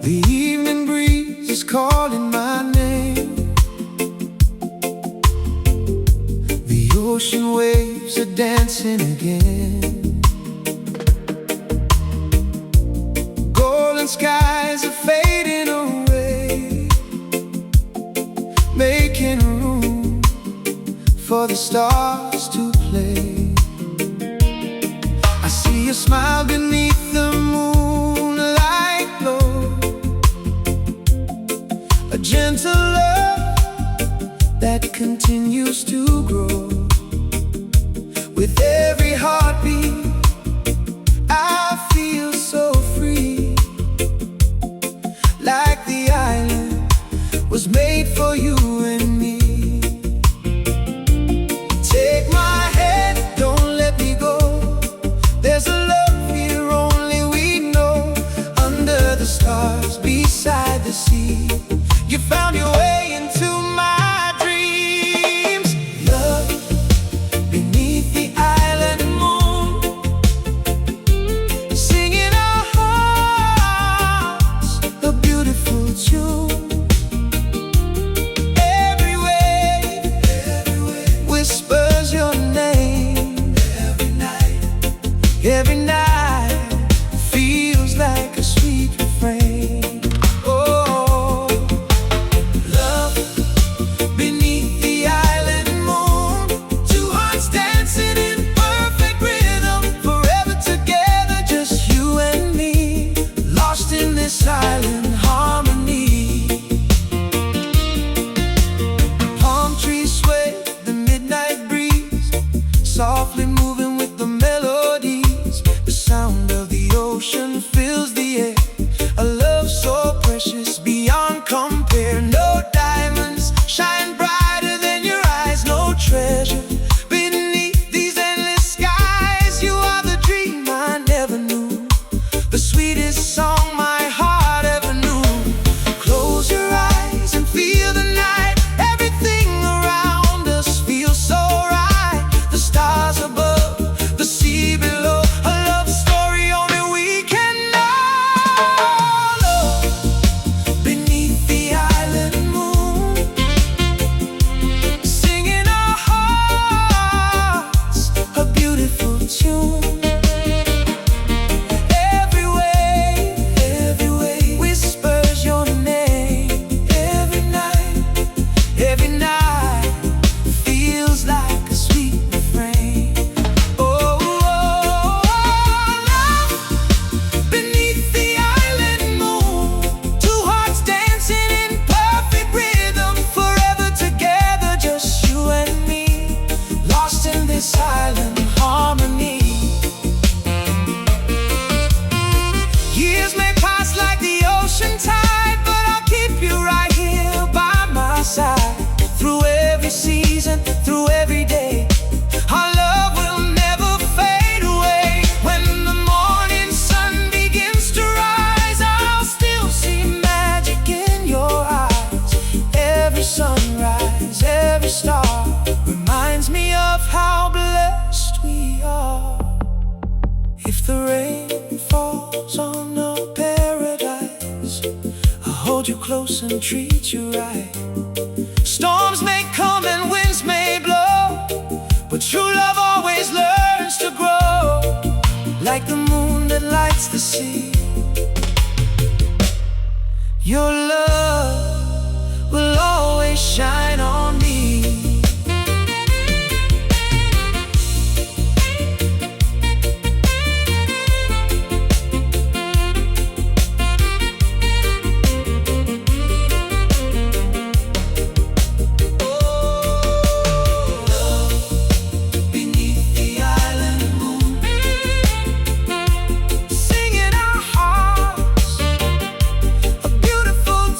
The evening breeze is calling my name. The ocean waves are dancing again. Golden skies are fading away, making room for the stars to play. I see a smile beneath the moonlight glow, a gentle love that continues to grow. With every heartbeat, I feel so free, like the island was made for you and me. Take my hand, don't let me go. There's a love here only we know. Under the stars, beside the sea, you found your way into my dreams. Love beneath the island moon, singing our hearts a beautiful tune. Every wave whispers your name. Every night feels like a sweet refrain. Silent harmony. Palm trees sway, the midnight breeze softly moving with the melodies. The sound of the ocean fills the air, a love so precious beyond compare. No diamonds shine brighter than your eyes, no treasure beneath these endless skies. You are the dream I never knew, the sweetest song my heart ever knew. Close your eyes and feel the night. Everything around us feels so right. The stars above, the sea below, a love story only we can know. Love beneath the island moon, singing our hearts a beautiful tune. Silent harmony. Years may pass like the ocean tide, but I'll keep you right here by my side. Through every season, through every day, our love will never fade away. When the morning sun begins to rise, I'll still see magic in your eyes. Every sunrise, every star reminds me of how blessed we are. If the rain falls on our paradise, I'll hold you close and treat you right. Storms may come and winds may blow, but true love always learns to grow. Like the moon that lights the sea, your love will always shine on me. Beautiful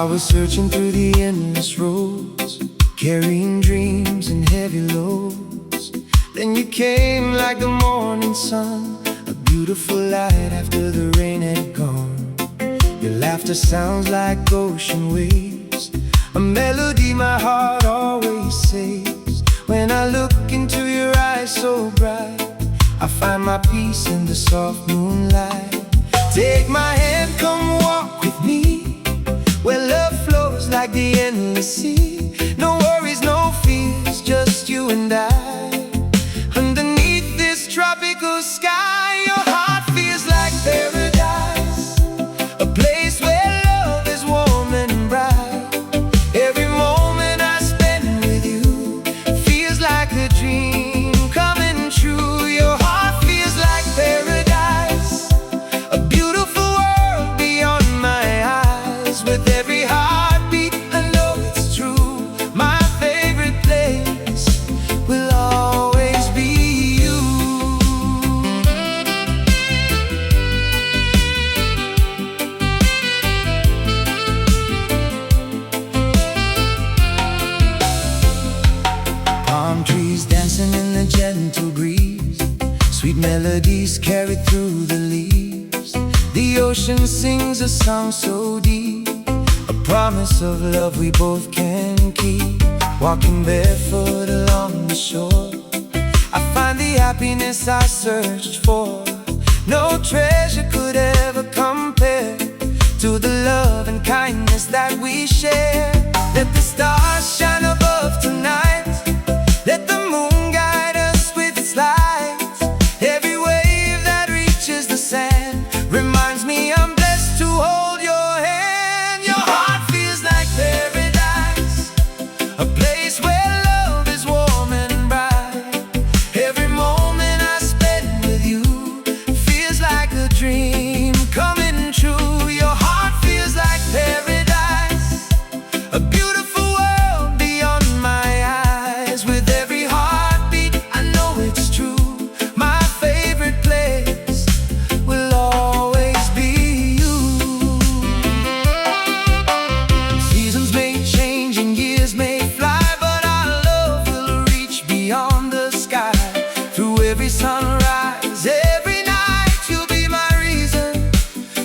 was searching through the endless roads, carrying dreams and heavy loads. Then you came like the morning sun, a beautiful light after the rain had gone. Your laughter sounds like ocean waves, a melody my heart always saves. When I look into your eyes so bright, I find my peace in the soft moonlight. Take my hand, come walk with me, where love flows like the endless sea. No worries, no fears, just you and I. Underneath this tropical sky, your heart feels like paradise, a place where love is warm and bright. Every moment I spend with you feels like a dream coming true. Your heart feels like paradise, a beautiful world beyond my eyes. With every heartbeat I know it's true, my favorite place will always be you. Palm trees dancing in the gentle breeze, sweet melodies carried through the leaves. The ocean sings a song so deep, a promise of love we both can keep. Walking barefoot along the shore, I find the happiness I searched for. No treasure could ever compare to the love and kindness that we share. Let the stars shine above tonight, let the moon guide us with its light. Every wave that reaches the sand reminds me I'm blessed to hold your hand. Your heart feels like paradise, a place where love is warm and bright. Every moment I spend with you feels like a dream coming true. Your heart feels like paradise, a beautiful world beyond my eyes. With every heartbeat I know it's true, my favorite place will always be you. Seasons may change and years may fly, but our love will reach beyond the sky. Through every sunrise, every night, you'll be my reason,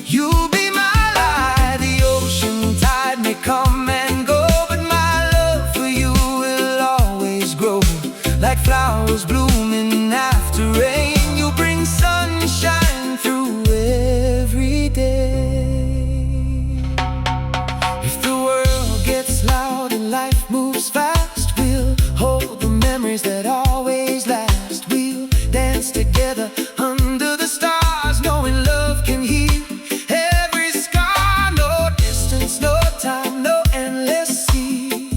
you'll be my light. The ocean tide may come and go, but my love for you will always grow. Like flowers blooming after rain, you bring sunshine through every day. If the world gets loud and life moves fast, we'll hold the memories that always last. We'll dance together under the stars, knowing love can heal every scar. No distance, no time, no endless sea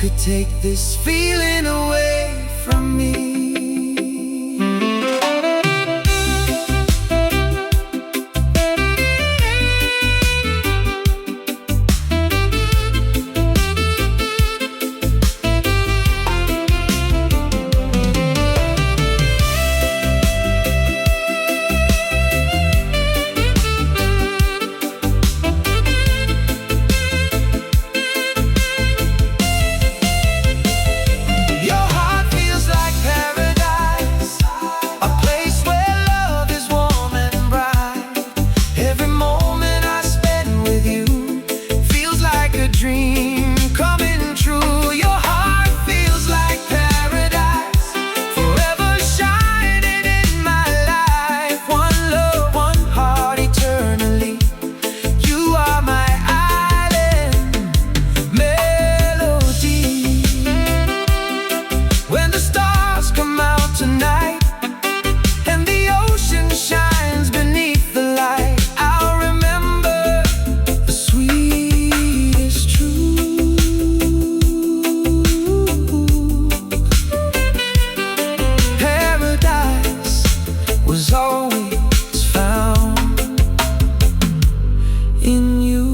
could take this feeling away from me. Your heart feels like paradise, a place where love is warm and bright. Every moment I spend with you feels like a dream coming true. Your heart feels like paradise, forever shining in my life. One love, one heart eternally. You are my island melody. When the stars come out tonight and the ocean shines beneath the light, I'll remember the sweetest truth. Paradise was always found in you.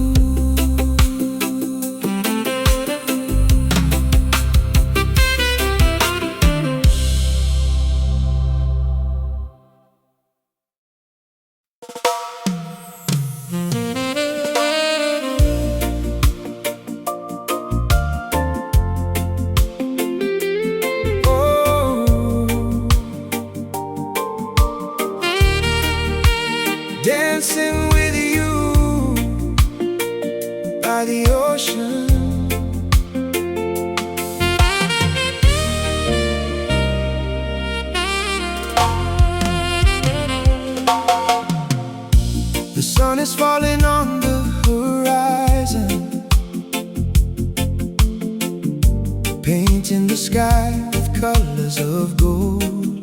the sky with colors of gold.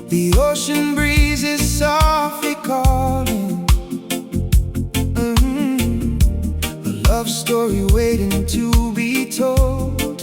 The ocean breeze is softly calling, a love story waiting to be told.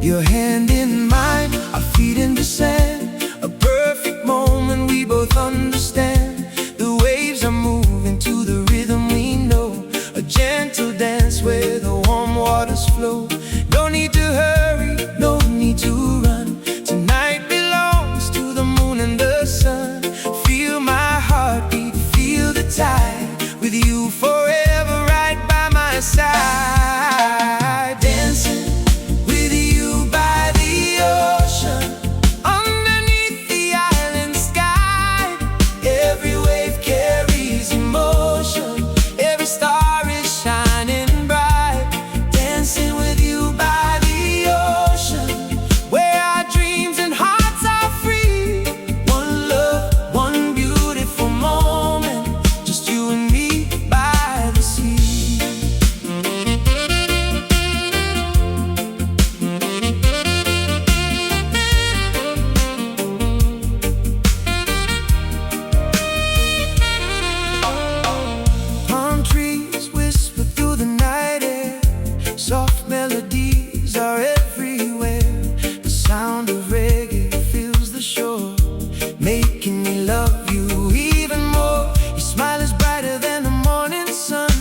Your hand in mine, our feet in the sand, a perfect moment we both understand. The waves are moving to the rhythm we know, a gentle dance where the warm waters flow. No need to hurry, no need to run. Tonight belongs to the moon and the sun. Feel my heartbeat, feel the tide, with you forever right by my side. Dancing with you by the ocean, underneath the island sky. Every wave carries emotion, every star is shining bright. Dancing with you by the ocean, where our dreams and hearts are free. One love, one beautiful moment, just you and me by the sea. Palm trees whisper through the night air, soft melodies are everywhere. The sound of reggae fills the shore, making me love you even more. Your smile is brighter than the morning sun,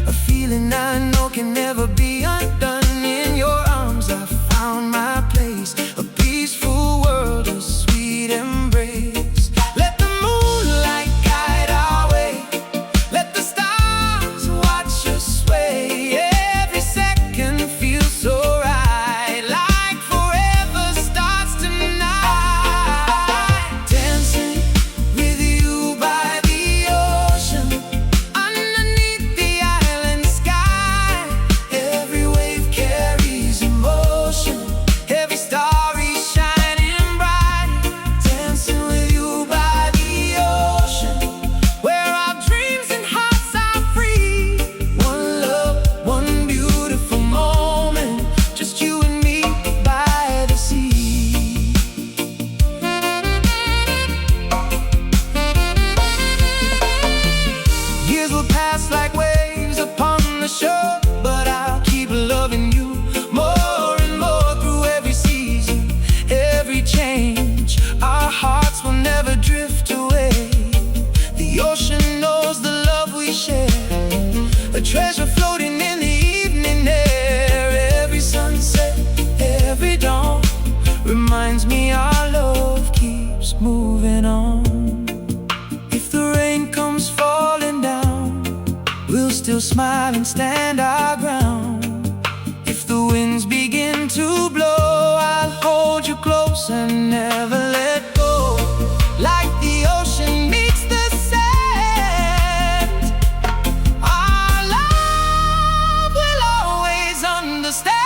a feeling I know can never be undone. In your arms I found my place, a peaceful world, a sweet embrace. Let the moonlight guide our way, let the stars watch us sway. Every second feels so right, like forever starts tonight. Dancing with you by the ocean, underneath the island sky. Every wave carries emotion, every star is shining bright. Dancing with you by the ocean, where our dreams and hearts are free. One love, one beautiful moment, just you and me by the sea. Years will pass like waves upon the shore, but I'll keep loving you more and more through every season, every change. Our hearts will never drift away. The ocean knows the love we share, a treasure floating in the evening air. Every sunset, every dawn reminds me our love keeps moving on. If the rain comes falling down, we'll still smile and stand our ground. If the winds begin to blow, I'll hold you close and never let go. Like the ocean meets the sand, our love will always understand.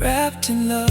wrapped in love.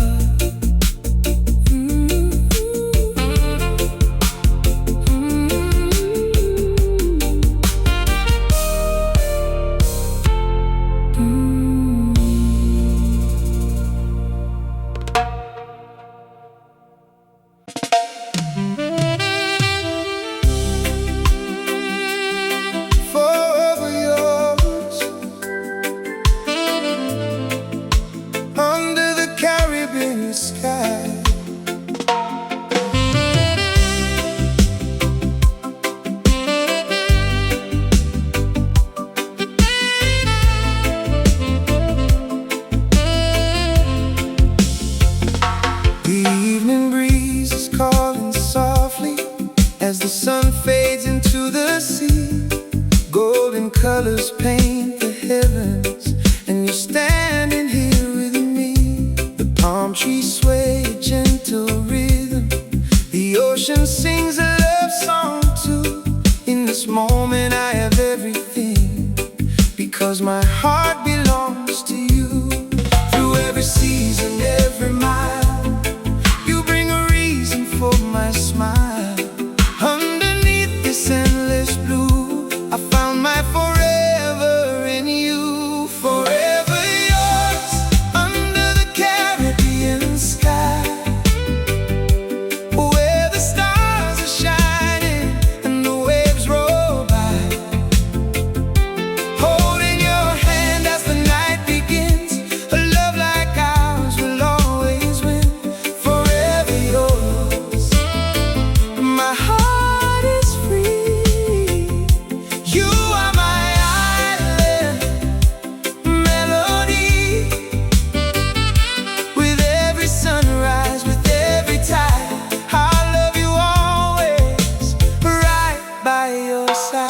colors paint the heavens, and you're standing here with me. The palm trees sway a gentle rhythm, the ocean sings a love song too. In this moment I have everything, because my heart belongs to you. Through every season, every mile, you bring a reason for my smile. Underneath this endless blue, I found my forever in you. Forever yours, under the Caribbean sky, where the stars are shining and the waves roll by. Holding your hand as the night begins, a love like ours will always win. Forever yours, my heart is free. You are my island melody. With every sunrise, with every tide, I'll love you always, right by your side.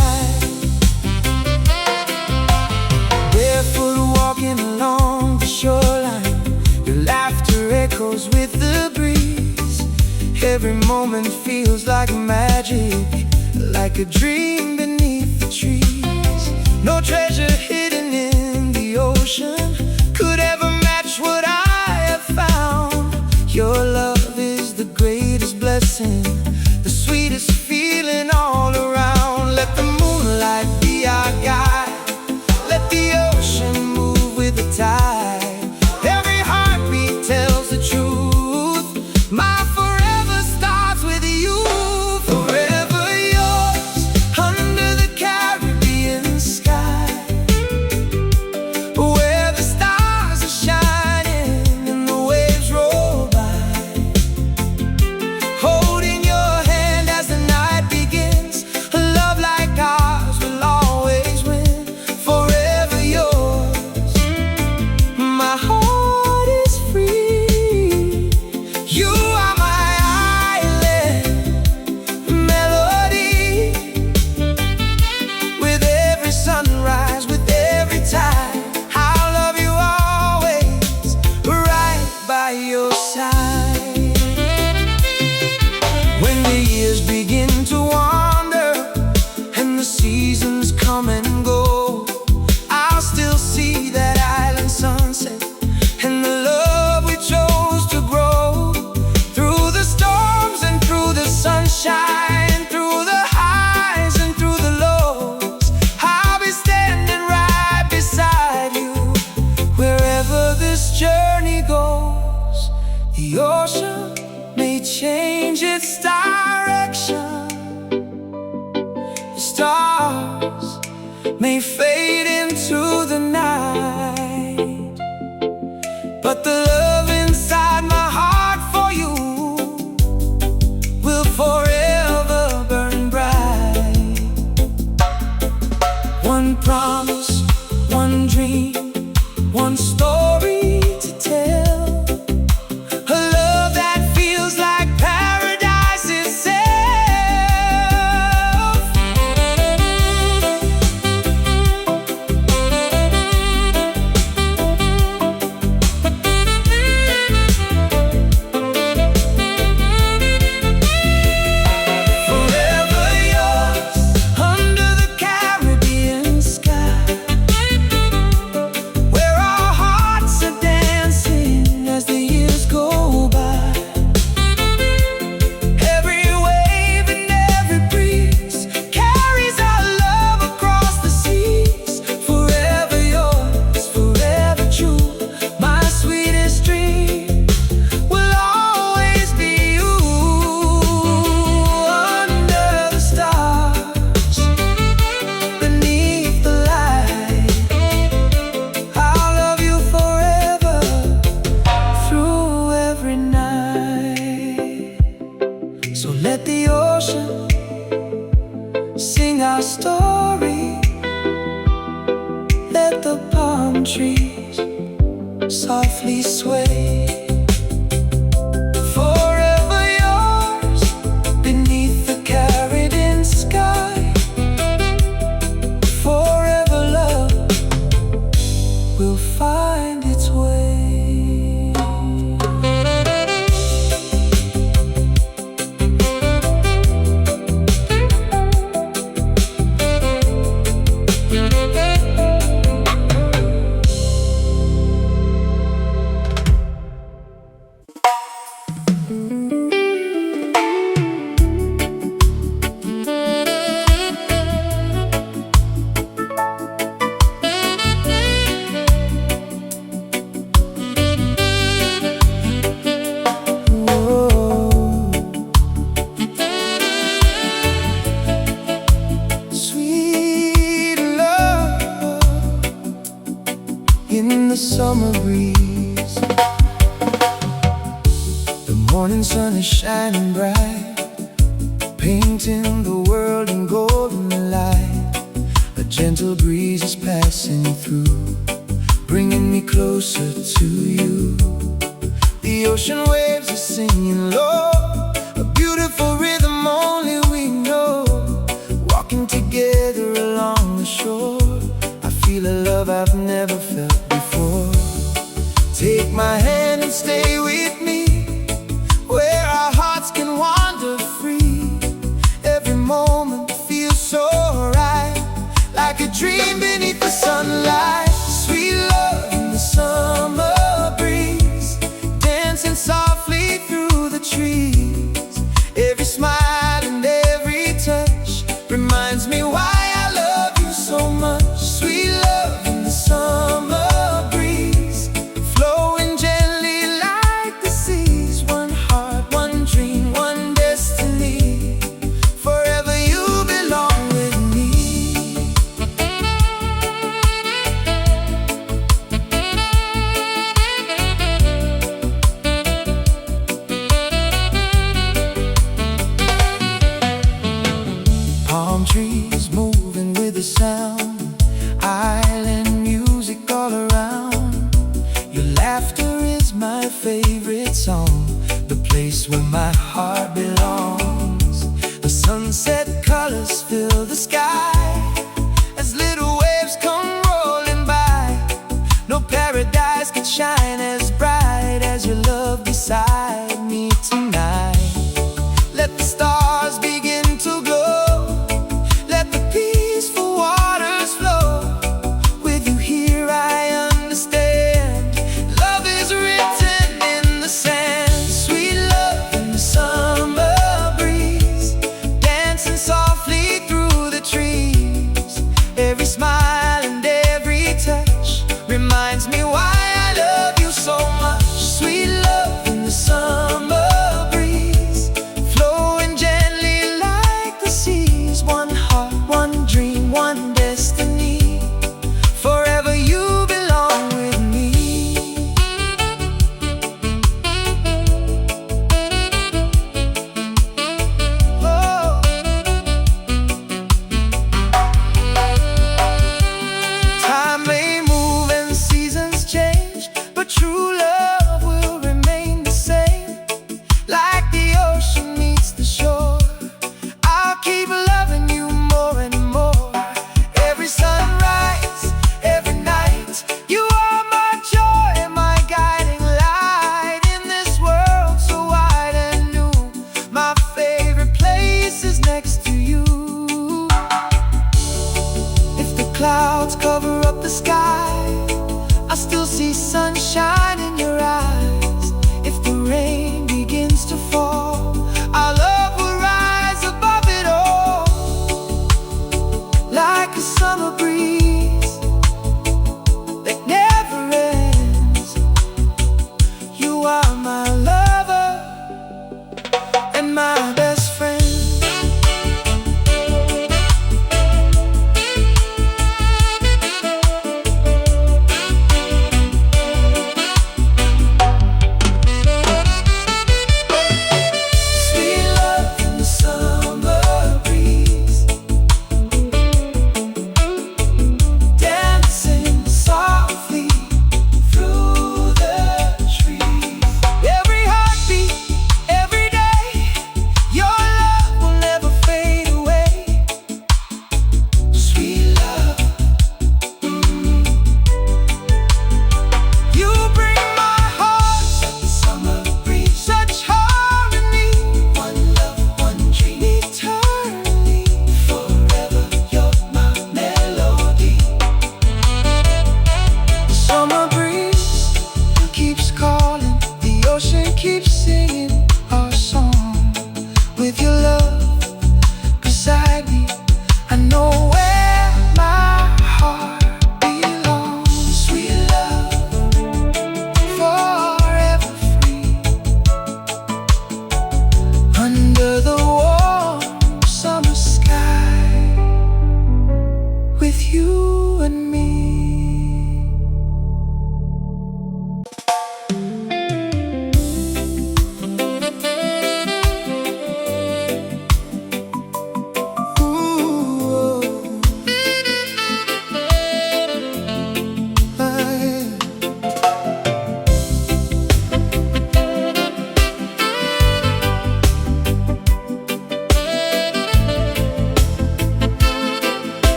Barefoot walking along the shoreline, your laughter echoes with the breeze. Every moment feels like magic, like a dream beneath the trees. No treasure hidden in the ocean could ever match what I have found. Your love is the greatest blessing, the sweetest feeling all around. Let the moonlight be our guide, let the ocean move with the tide. Every heartbeat tells the truth, my forever starts with you. Forever yours, under the Caribbean sky, where the stars are shining and the waves roll by. Holding your hand as the night begins, a love like ours will always win. Forever yours, my heart is free. You are my island melody. With every sunrise, with every tide, I'll love you always, right by your side. When the years begin to wander and the seasons come and go, I'll still see that island sunset and the love we chose to grow. Through the storms and through the sunshine, through the highs and through the lows, I'll be standing right beside you. Wherever this journey goes, the ocean may change its direction, the stars may fade into the night, but the love inside my heart for you will forever burn bright. One promise, one dream, one story to tell, a love that feels like paradise itself. Forever yours, under the Caribbean sky, where our hearts are dancing as the years go by. Every wave and every breeze carries our love across the seas. Forever yours, forever true, my sweetest dream will always be you. Under the stars, beneath the light, I'll love you forever, through every night. So let the ocean sing our story, let the palm trees softly sway. Forever yours, beneath the Caribbean sky, forever love. sun is shining bright, painting the world in golden light. A gentle breeze is passing through, bringing me closer to you. The ocean waves are singing low, a beautiful rhythm only we know. Walking together along the shore, I feel a love I've never felt before. Take my hand and stay with me, where our hearts can wander free. Every moment feels so right, like a dream beneath the sunlight. Sweet love in the summer breeze, dancing softly through the trees. Every smile and every touch reminds me why I love you so much. Sweet love in the summer breeze, flowing gently like the seas. One heart, one dream, one destiny. Forever you belong with me. Palm trees moving with the sound, island music all around. Your laughter is my favorite song, the place where my heart belongs. The sunset colors fill the sky as little waves come rolling by. No paradise could shine as bright as your love beside me tonight. Let the stars begin to glow, let the peaceful waters flow. With you here I understand, love is written in the sand. Sweet love in the summer breeze, dancing softly through the trees. Every smile and every touch reminds me why I love you so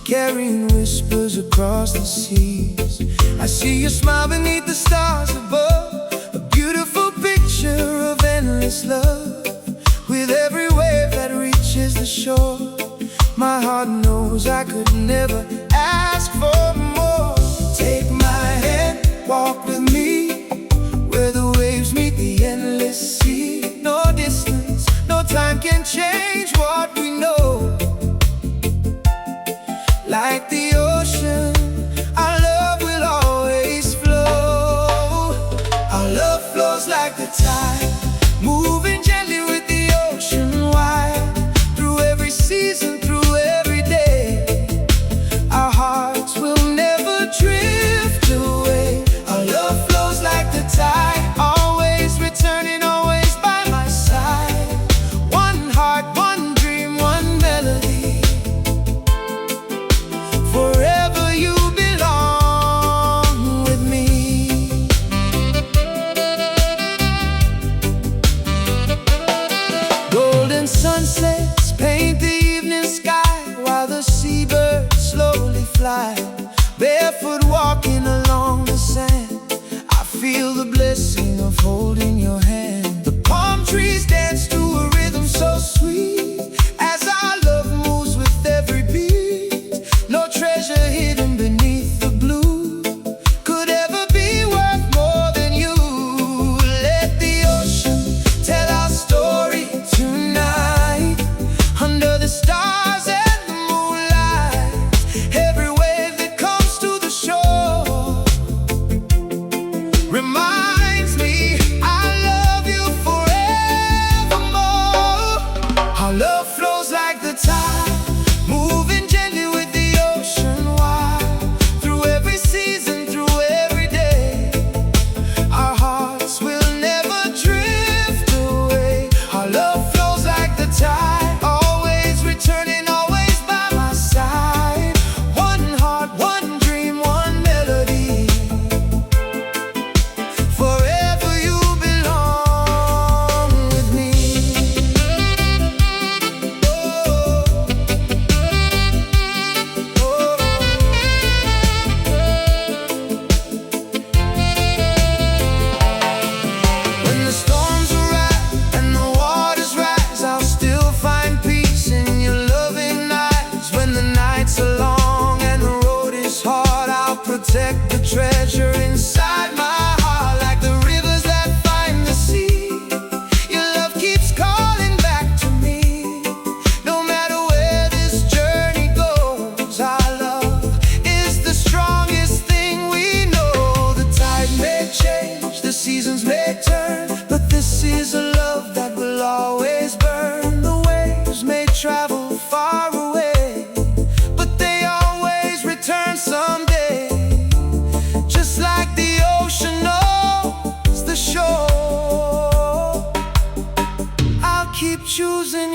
carrying whispers across the seas. I see you smile beneath the stars above, a beautiful picture of endless love. With every wave that reaches the shore, my heart knows I could never ask for more. Take my hand, walk with me, where the waves meet the endless sea. No distance, no time can change what we know. Like the ocean, our love will always flow. Our love flows like the tide, moving gently with the ocean wide. Through every season, through every day, our hearts will never drift away. Our love flows like the tide, always returning, always by my side. One heart, one dream, one melody. Forever you belong with me. Golden sunsets paint the evening sky, while the seabirds slowly fly. Barefoot walking along the sand, I feel the blessing of holding your hand. The palm trees dance to a rhythm so sweet, as our love moves with every beat. No treasure hidden beneath the blue could ever be worth more than you. Let the ocean tell our story tonight, under the stars and the moonlight. Every wave that comes to the shore reminds me I love you forevermore. Our love flows like the tide, moving gently with the ocean wide. Through every season, through every day, our hearts will never drift away. Our love flows like the tide, always returning, always by my side. One heart, one dream, one melody. Forever you belong with me. When the storms arrive and the waters rise, I'll still find peace in your loving eyes. When the nights are long and the road is hard, I'll protect the treasure inside my heart. Like the rivers that find the sea, your love keeps calling back to me. No matter where this journey goes, our love is the strongest thing we know. The tide may change, the seasons may turn, but this is a love that will always burn. The waves may travel far away, but they always return someday. Just like the ocean knows the shore, I'll keep choosing